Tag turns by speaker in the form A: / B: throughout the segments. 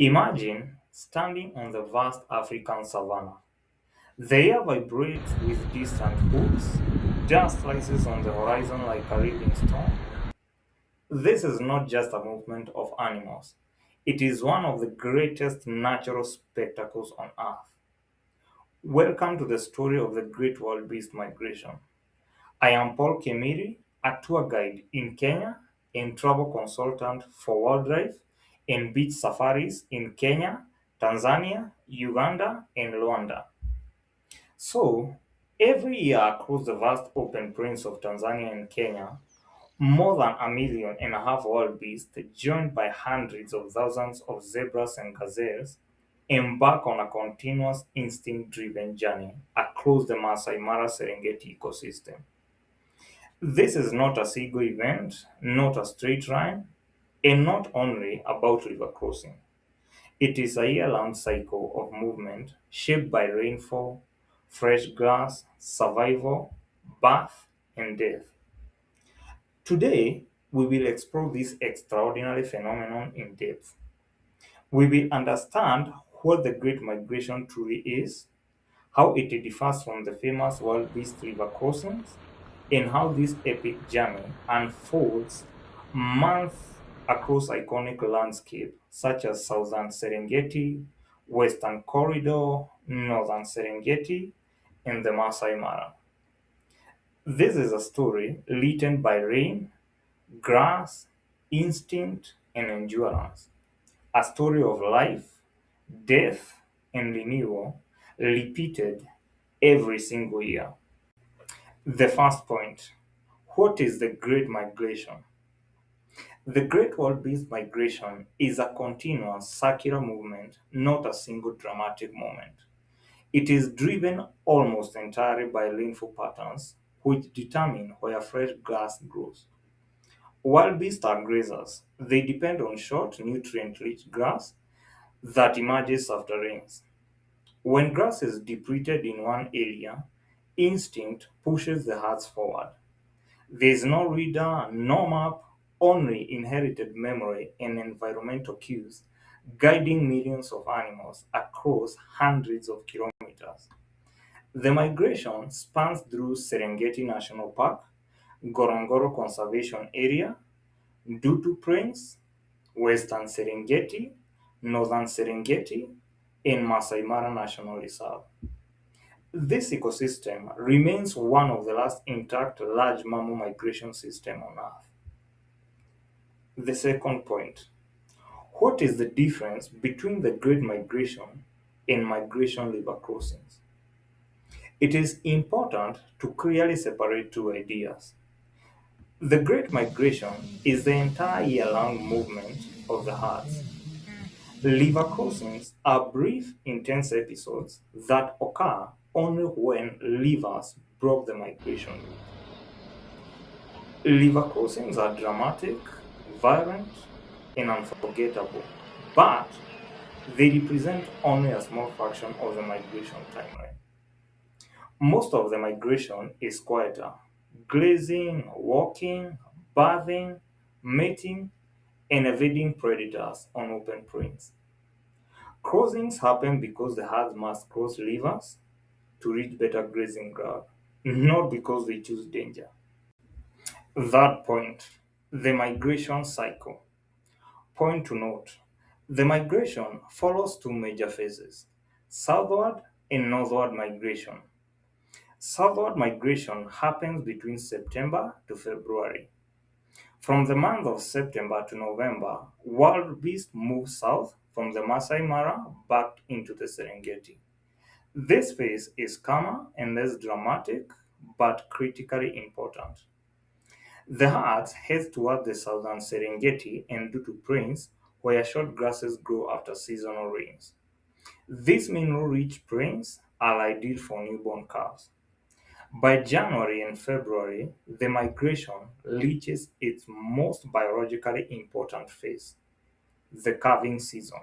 A: Imagine standing on the vast African savanna. The air vibrates with distant hoots, dust rises on the horizon like a raging storm. This is not just a movement of animals, it is one of the greatest natural spectacles on Earth. Welcome to the story of the Great Wildebeest Migration. I am Paul Kimiri, a tour guide in Kenya and travel consultant for wildlife and beach safaris in Kenya, Tanzania, Uganda, and Rwanda. So, every year across the vast open plains of Tanzania and Kenya, more than 1.5 million wildebeest, joined by hundreds of thousands of zebras and gazelles, embark on a continuous instinct-driven journey across the Maasai Mara-Serengeti ecosystem. This is not a single event, not a straight line, and not only about river crossing. It is a year-round cycle of movement shaped by rainfall, fresh grass, survival, birth, and death. Today, we will explore this extraordinary phenomenon in depth. We will understand what the Great Migration truly is, how it differs from the famous wildebeest river crossings, and how this epic journey unfolds months across iconic landscapes such as Southern Serengeti, Western Corridor, Northern Serengeti, and the Maasai Mara. This is a story written by rain, grass, instinct, and endurance. A story of life, death, and renewal repeated every single year. The first point: what is the Great Migration? The Great Wildebeest Migration is a continuous circular movement, not a single dramatic moment. It is driven almost entirely by rainfall patterns, which determine where fresh grass grows. Wildebeest are grazers. They depend on short, nutrient-rich grass that emerges after rains. When grass is depleted in one area, instinct pushes the herds forward. There is no reader, no map, only inherited memory and environmental cues guiding millions of animals across hundreds of kilometers. The migration spans through Serengeti National Park, Ngorongoro Conservation Area, Dutu Plains, Western Serengeti, Northern Serengeti, and Maasai Mara National Reserve. This ecosystem remains one of the last intact large mammal migration systems on Earth. The second point: what is the difference between the Great Migration and migration river crossings? It is important to clearly separate two ideas. The Great Migration is the entire year-round movement of the herds. River crossings are brief, intense episodes that occur only when rivers broke the migration route. River crossings are dramatic, violent, and unforgettable, but they represent only a small fraction of the migration timeline. Most of the migration is quieter: grazing, walking, bathing, mating, and evading predators on open plains. Crossings happen because the herds must cross rivers to reach better grazing ground, not because they choose danger. Third point: the migration cycle. Point to note: the migration follows two major phases: southward and northward migration. Southward migration happens between September to February. From the month of September to November, wildebeest move south from the Masai Mara back into the Serengeti. This phase is calmer and less dramatic, but critically important. The herds head toward the southern Serengeti and Dutu Plains, where short grasses grow after seasonal rains. These mineral-rich plains are ideal for newborn calves. By January and February, the migration reaches its most biologically important phase, the calving season.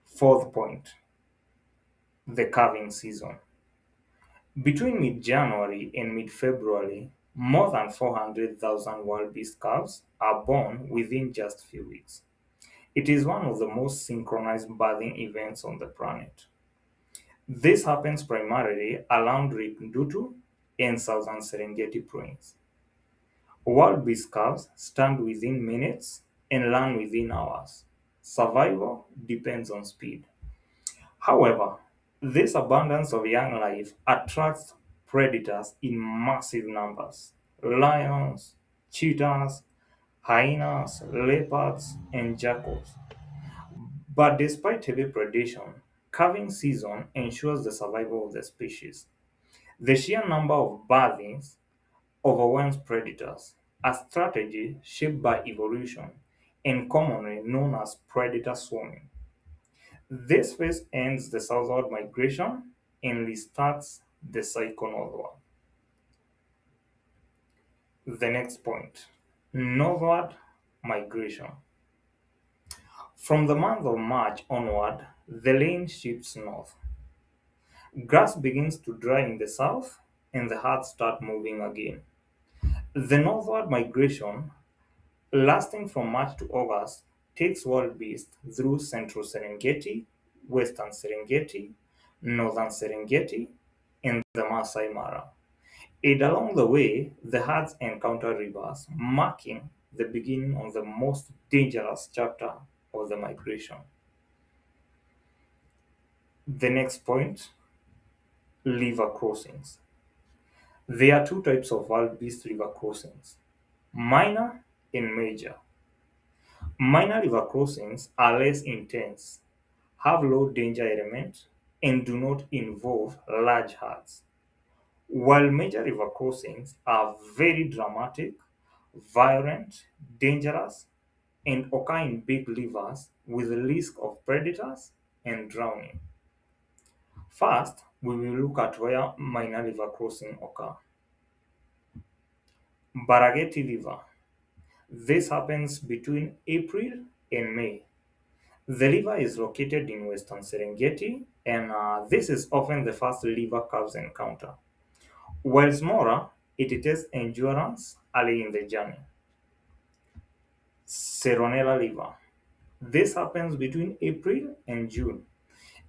A: Fourth point: the calving season. Between mid-January and mid-February, more than 400,000 wildebeest calves are born within just few weeks. It is one of the most synchronized bathing events on the planet. This happens primarily along Lake Ndutu and southern Serengeti plains. Wild-beast calves stand within minutes and land within hours. Survival depends on speed. However, this abundance of young life attracts predators in massive numbers. Lions, cheetahs, hyenas, leopards, and jackals. But despite heavy predation, calving season ensures the survival of the species. The sheer number of birthings overwhelms predators, a strategy shaped by evolution and commonly known as predator swarming. This phase ends the southward migration and restarts the cycle northward. The next point, northward migration. From the month of March onward, the lane shifts north. Grass begins to dry in the south and the herds start moving again. The northward migration, lasting from March to August, takes wildebeest through central Serengeti, western Serengeti, northern Serengeti, and the Maasai Mara. And along the way, the herds encounter rivers, marking the beginning of the most dangerous chapter of the migration. The next point, river crossings. There are two types of wildebeest river crossings, minor and major. Minor river crossings are less intense, have low danger element, and do not involve large herds. While major river crossings are very dramatic, violent, dangerous, and occur in big rivers with the risk of predators and drowning. First, we will look at where minor river crossing occur. Barageti River. This happens between April and May. The river is located in western Serengeti, and this is often the first river calves encounter. While smaller, it tests endurance early in the journey. Seronella River. This happens between April and June.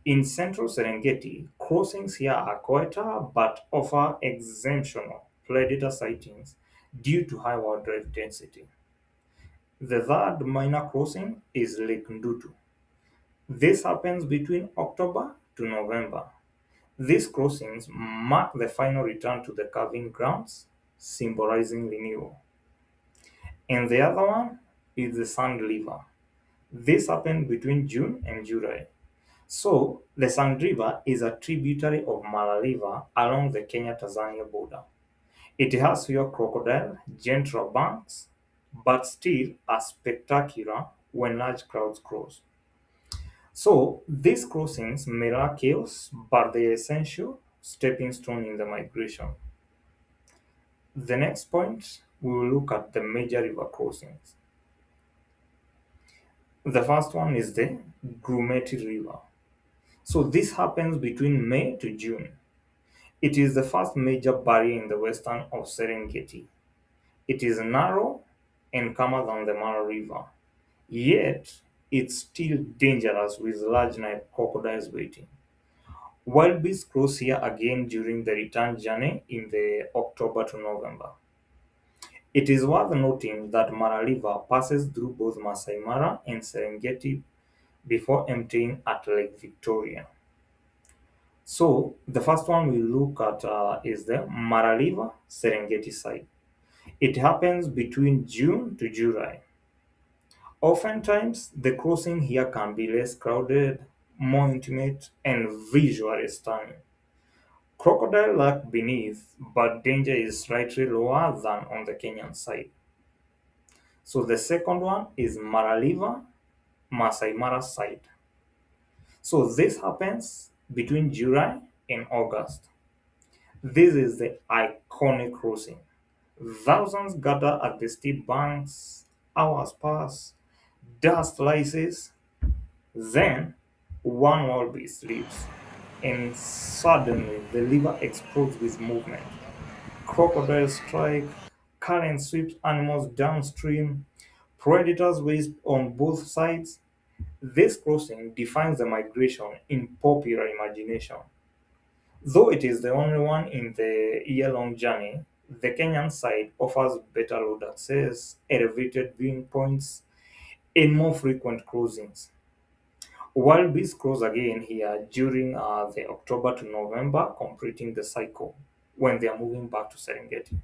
A: In central Serengeti, crossings here are quieter but offer exemptional predator sightings due to high wildlife density. The third minor crossing is Lake Ndutu. This happens between October to November. These crossings mark the final return to the calving grounds, symbolizing renewal. And the other one is the Sand River. This happened between June and July. So, the Sand River is a tributary of Mara River along the Kenya-Tanzania border. It has fewer crocodile, gentler banks, but still are spectacular when large crowds cross. So, these crossings mirror chaos, but they are essential stepping stone in the migration. The next point, we will look at the major river crossings. The first one is the Grumeti River. So this happens between May to June. It is the first major barrier in the western of Serengeti. It is narrow and calmer than the Mara River, yet it's still dangerous with large Nile crocodiles waiting. Wildebeest cross here again during the return journey in the October to November. It is worth noting that Mara River passes through both Masai Mara and Serengeti before emptying at Lake Victoria. So the first one we look at is the Mara River Serengeti side. It happens between June to July. Oftentimes, the crossing here can be less crowded, more intimate, and visually stunning. Crocodile lurk beneath, but danger is slightly lower than on the Kenyan side. So the second one is Mara River, Maasai Mara side. So this happens between July and August. This is the iconic crossing. Thousands gather at the steep banks, hours pass, dust rises, then one wildebeest leaves, and suddenly the river explodes with movement. Crocodiles strike, current sweeps animals downstream, predators waste on both sides. This crossing defines the migration in popular imagination. Though it is the only one in the year-long journey, the Kenyan side offers better road access, elevated viewing points, and more frequent cruisings. Wildebeest cross again here during the October to November, completing the cycle when they are moving back to Serengeti.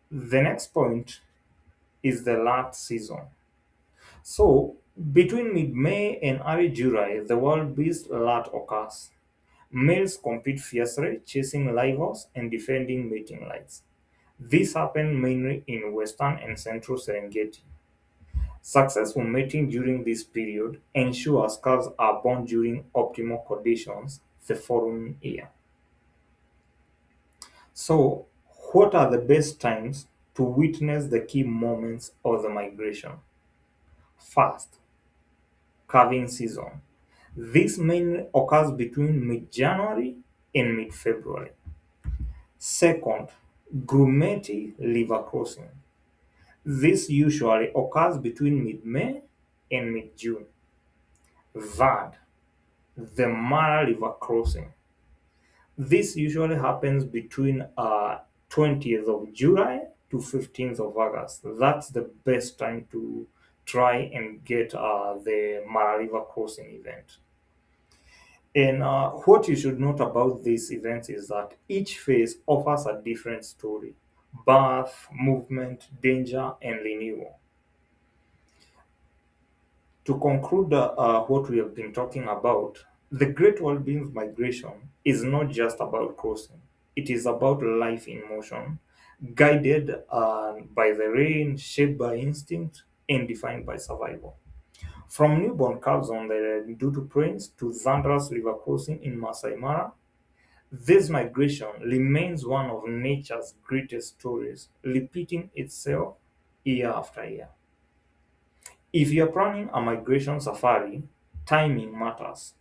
A: The next point is the lat season. So, between mid-May and early July, the wildebeest lat occurs. Males compete fiercely, chasing rivals and defending mating rights. This happens mainly in western and central Serengeti. Successful mating during this period ensures calves are born during optimal conditions the following year. So, what are the best times to witness the key moments of the migration? First, calving season. This mainly occurs between mid-January and mid-February. Second, grumeti river crossing. This usually occurs between mid-May and mid-June. Third, the Mara River crossing. This usually happens between 20th of July to 15th of August. That's the best time to try and get the Mara River crossing event. And what you should note about this event is that each phase offers a different story: birth, movement, danger, and renewal. To conclude what we have been talking about, the Great Wildebeest Migration is not just about crossing, it is about life in motion, guided by the rain, shaped by instinct, and defined by survival. From newborn calves on the Dudu Plains to thunderous river crossing in Maasai Mara, this migration remains one of nature's greatest stories, repeating itself year after year. If you're planning a migration safari, timing matters.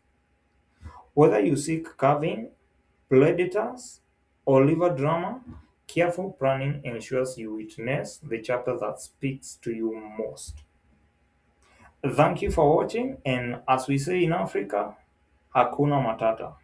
A: Whether you seek calving, predators, or river drama, careful planning ensures you witness the chapter that speaks to you most. Thank you for watching, and as we say in Africa, Hakuna Matata.